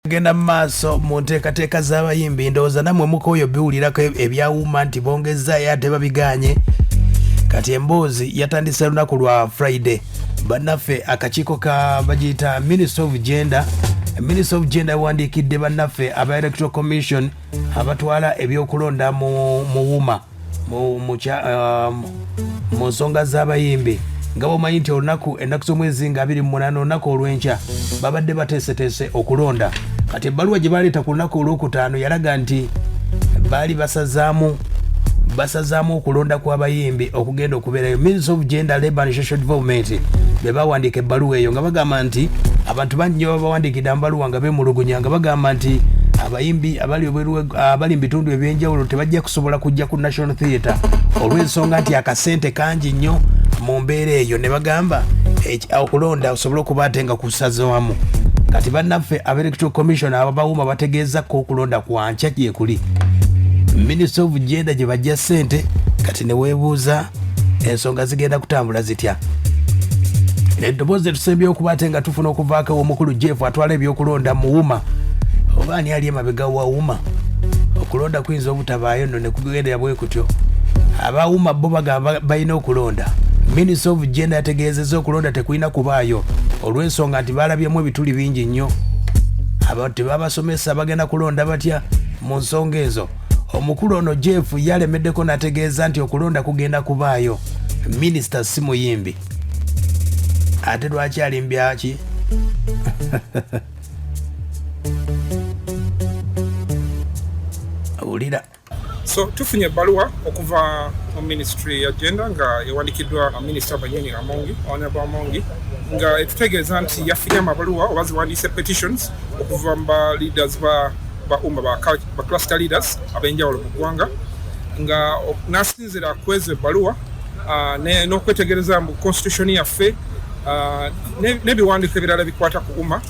Genda maaso mu nteekateeka z'abayimbi ndowooza nammwe mukoyo biwulirako ebyawuma nti bongezzayo ate babiganye kati emboozi yatandise lunaku lwa Friday bannaffe akakiiko ka bagiyita Ministry of Gender yawandiikidde bannaffe aba Electoral Commission abatwala ebyokulonda mu wuma mu nsonga z'abayimbi nga bomanyi nti ennaku z'omwezi nga 28 olunaku olw'enkya babadde bateeseteese okulonda kati ebbaluwa gye baleeta ku lunaku olwokutaano yalaga nti baali basazaamu okulonda kw'abayimbi okugenda okubeerayo. Ministry of Gender, Labour and Social Development be bawandiika ebbaluwa eyo nga bagamba nti abantu bangi nnyo babawandiikidde ambaluwa nga beemulugunya nga bagamba nti abayimbi abali mu bitundu ebyenjawulo tebajja kusobola kujja ku National Theatre olw'ensonga nti akasente kangi nnyo mu mbeera eyo ne bagamba okulonda osobole okuba ate nga kusazwamu. Kati bannaffe aba Electoral Commission ababawuma bategeeza ko okulonda kwankya gye kuli. Ministry of Gender gye bajja ssente kati ne weebuuza ensonga zigenda kutambula zitya. Eddoboozi tusembye okuba ate nga tufuna okuvaako omukulu Jeff atwala ebyokulonda mu wuma oba ani ali emabega wa wuma okulonda kuyinza obutabaayo nno ne kugendera bwe kutyo abawuma bo bagamba balina okulonda. Ministry of Gender yategeezezza okulonda tekulina kubaayo olw'ensonga nti baalabyemu ebituli bingi nnyo abantu tebabasomesa bagenda kulonda batya mu nsonga ezo. Omukulu ono Jeff yalemeddeko n'ategeeza nti okulonda kugenda kubaayo. Minisita si muyimbi ate lwaki alimbyaki awulira. So tufunye ebbaluwa okuva mu Ministry ya Gender nga yawandikiddwa Minisita Bayimbi Honorable Amongi nga etutegeeza nti yafunye amabaluwa oba ziwandiise petitions okuva mu leaders ba cluster leaders ab'enjawulo mu ggwanga nga nasinzira kwezo ebbaluwa n'okwetegereza mu constitution yaffe n'ebiwandiiko ebirala bikwata ku umma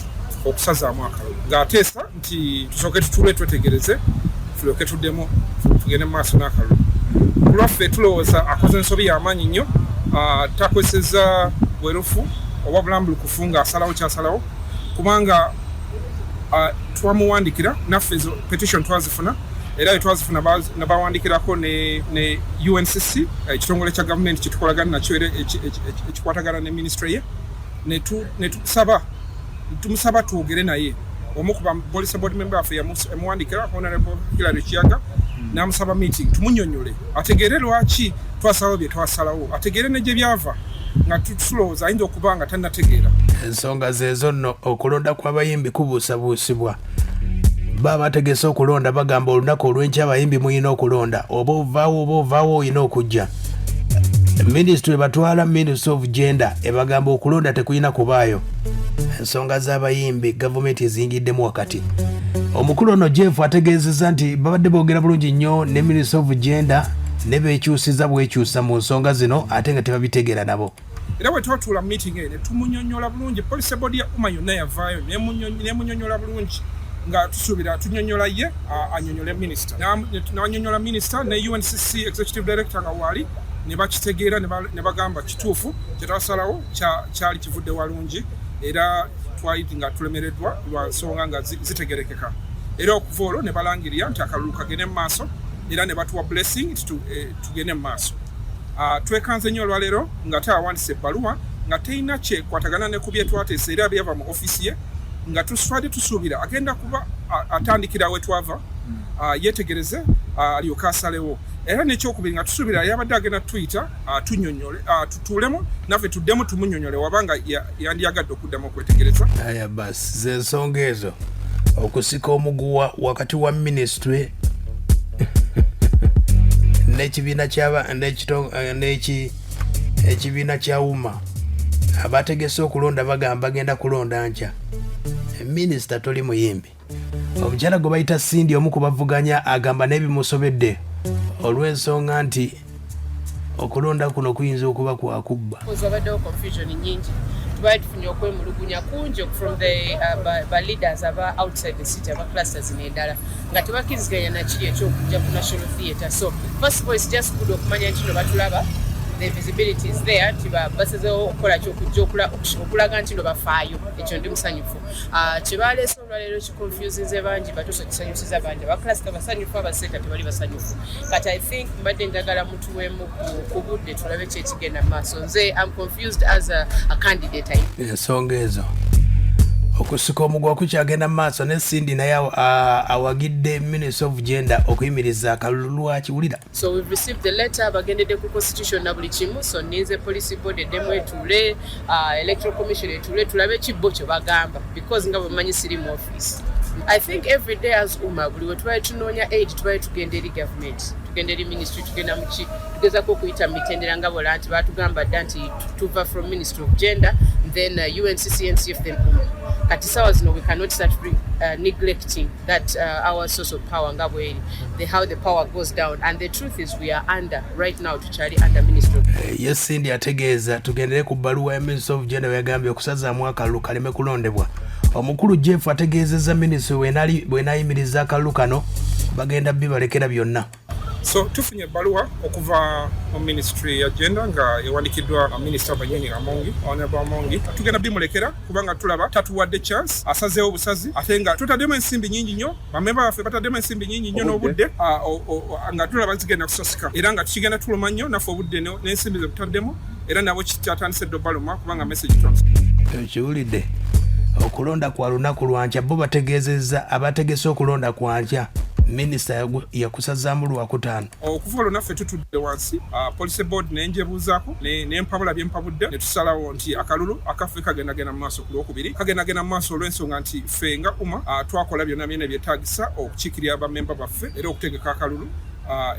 okusazaamu akalulu ng'ateesa nti tusooke tutuule twetegereze tulyoke tuddemu tugende mu maaso n'akalulu. Ku lwaffe tulowooza akoze ensobi y'amaanyi nnyo takozesezza bwerufu oba bulambulukufu ng'asalawo kyasalawo kubanga twamuwandikira naffe ezo petition twazifuna era twazifuna nabawandikirako ne UNCC ekitongole kya gavumenti kitukolagana nakyo era ekikwatagana ne ministry ye tumusaba twogere naye. Omu ku police board member affe yamuwandikira Honorable Hilary Kiyaga n'amusaba meeting tumunyonyole ategeere lwaki twasalawo bye twasalawo ategeere ne gye byava nga tulowooza ayinza okuba nga tannategeera. Ensonga zeezo nno okulonda kw'abayimbi kubuusabuusibwa baba bategese okulonda bagamba olunaku olw'enkya abayimbi muyina okulonda oba ovaawo oyina okujja. Ministry batwala Ministry of Gender ebagamba okulonda tekulina kubaayo. Ensonga z'abayimbi gavumenti eziyingiddemu wakati. Omukulu ono Jeff ategeezezza nti babadde boogera bulungi nnyo ne Ministry of Gender ne beekyusiza bwekyusa mu nsonga zino ate nga tebabitegeera nabo. Era bwe twatuula meeting eno tumunyonyola bulungi police board ya umma yonna yavaayo nemunyonyola bulungi nga tusuubira tunyonyola ye anyonyole minister n'anyonyola minister ne UNCC executive director nga waali ne bakitegeera ne bagamba kituufu kye twasalawo kyali kivudde walungi era twali nga tulemereddwa lwa nsonga nga zitegerekeka era okuva olwo ne balangirira nti akalulu kagende mu maaso era ne batuwa blessing tugende mu maaso. Twekanze nnyo olwaleero nga taawandise ebbaluwa nga teyina kyekwatagana ne ku bye twateesa era byava mu ofisi ye nga twali tusuubira agenda kuba atandikira we twava yeetegereze alyoke asalewo era n'ekyokubiri nga tusuubira yabadde agenda Twitter tunyonyole tutuulemu naffe tuddemu tumunyonyole wabanga yandiyagadde okuddamu okwetegereza. Aya basi z'ensonga ezo okusika omuguwa wakati wa ministry n'ekibiina kya wuma abategese okulonda bagamba bagenda kulonda nkya. Minisita toli muyimbi. Omukyala gwe bayita Cindy omu ku bavuganya agamba n'ebimusobedde olw'ensonga nti okulonda kuno kuyinza okuba kwakubba. Obaddewo confusion nyingi tubaali tufunye okwemulugunya kungi from the leaders aba outside the city aba clusters n'eddala nga tebakkiriziganya nakiri ekyokujja ku National Theatre. So first of all it's just good okumanya nti no batulaba the visibility is there tiba basezeho okukola kyokujja okulaga nti no bafaayo ekyo ndi musanyufu kyebaleese olwaleero kiconfusinze bangi batuuso kisanyusiza bangi abaklasita basanyufu abasenta tebali basanyufu kati I think mbadde njagala mutuweemu ku budde tulabe kyekigenda mu maaso nze I'm confused as a candidate. Ensonga ezo okusika omugwa kukyagenda mu maaso ne Cindy naye awagidde Minister of Gender okuyimiriza akalulu akiwulira. So we've received the letter bagendedde ku constitution na buli kimu so ninze police board eddemu etule electoral commission etule tulabe kibbo kye bagamba because nga bamanyi siri mu office. I think every day as buli we tubaye tunoonya aid tubaye tugenda eri government tugenda eri ministry tugenda muki tugezako okuyita mitendera nga bola nti batugamba dda nti tuva from Ministry of Gender then UNCCNCF then kati sawa zino we cannot start neglecting that our source of power nga bweri how the power goes down and the truth is we are under right now tukyali under Ministry of yes Cindy ategeeza tugendere ku bbaluwa ya Ministry of Gender yagambye okusazaamu akalulu kaleme kulondebwa. Omukulu Jeff ategeezezza Ministry bwenayimiriza akalulu kano bagenda bibalekera byonna. So tufunye ebbaluwa okuva mu Ministry ya Gender nga ewandikiddwa Minister Banyeni Amongi Honorable Amongi tugenda bimulekera kubanga tulaba tatuwadde chance asazeewo obusazi ate nga tutaddemu ensimbi nyingi nnyo bamemba baffe bataddemu ensimbi nyingi nnyo n'obudde nga tulaba zigenda kusasika era nga tukigenda tuluma nnyo naffe obudde n'ensimbi ze tutaddemu era nabo kitatandise ddo baluma kubanga message trans kiwulidde okulonda kwa lunaku lwankya bo bategeezezza abategese okulonda kwankya Minister yakusazaamu Lwakutaano. Okuva olwo naffe tutudde wansi police board nenjebuuzaako nempabula byempabudde ne tusalawo nti akalulu akaffe kagendagenda mu maaso ku Lwokubiri kagendagenda mu maaso olw'ensonga nti ffe nga UMA twakola byonna byonna byetaagisa okukiikirira bamemba baffe era okutegeka akalulu.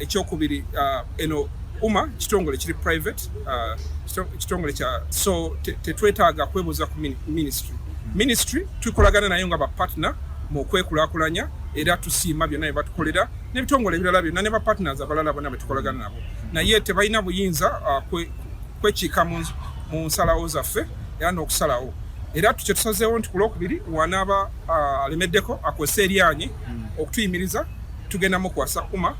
Ekyokubiri eno UMA kitongole kiri private kitongole kya so tetwetaaga kwebuuza ku ministry tukolagana nayo nga bapartner mu kwekulaakulanya era tusiima byonna bye batukolera n'ebitongole ebirala byonna ne bapartners abalala bonna betukolagana nabo naye tebalina buyinza kwekiika mu nsalawo zaffe era n'okusalawo era tukyatusazeewo nti ku Lwokubiri wanaaba alemeddeko akwese eryanyi okutuyimiriza tugenda mu kuwasa UMA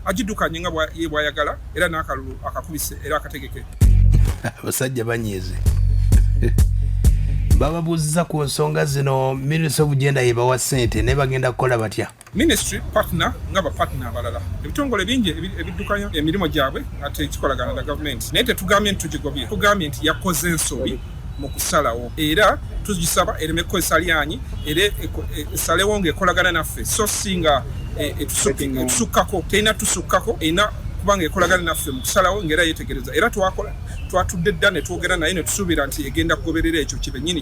agiddukanye nga bwayagala era n'akalulu akakubise era akategeke. Abasajja banyiize bababuuziza ku nsonga zino Ministry of Gender yebawa ssente ne bagenda kukola batya. Ministry partner nga bapartner abalala ebitongole bingi ebiddukanya emirimu gyabwe ate kikolagana na government naye tetugambye nti tugigobye tugambye nti yakoze ensobi mu kusalawo era tugisaba ereme kukozesa lyanyi era esalewo ng'ekolagana naffe so singa etusukkako terina tusukkako erina kubanga ekolagana naffe mu kusalawo ng'era yeetegereza era twatudde dda ne twogera naye ne tusuubira nti egenda kugoberera ekyo kibennyini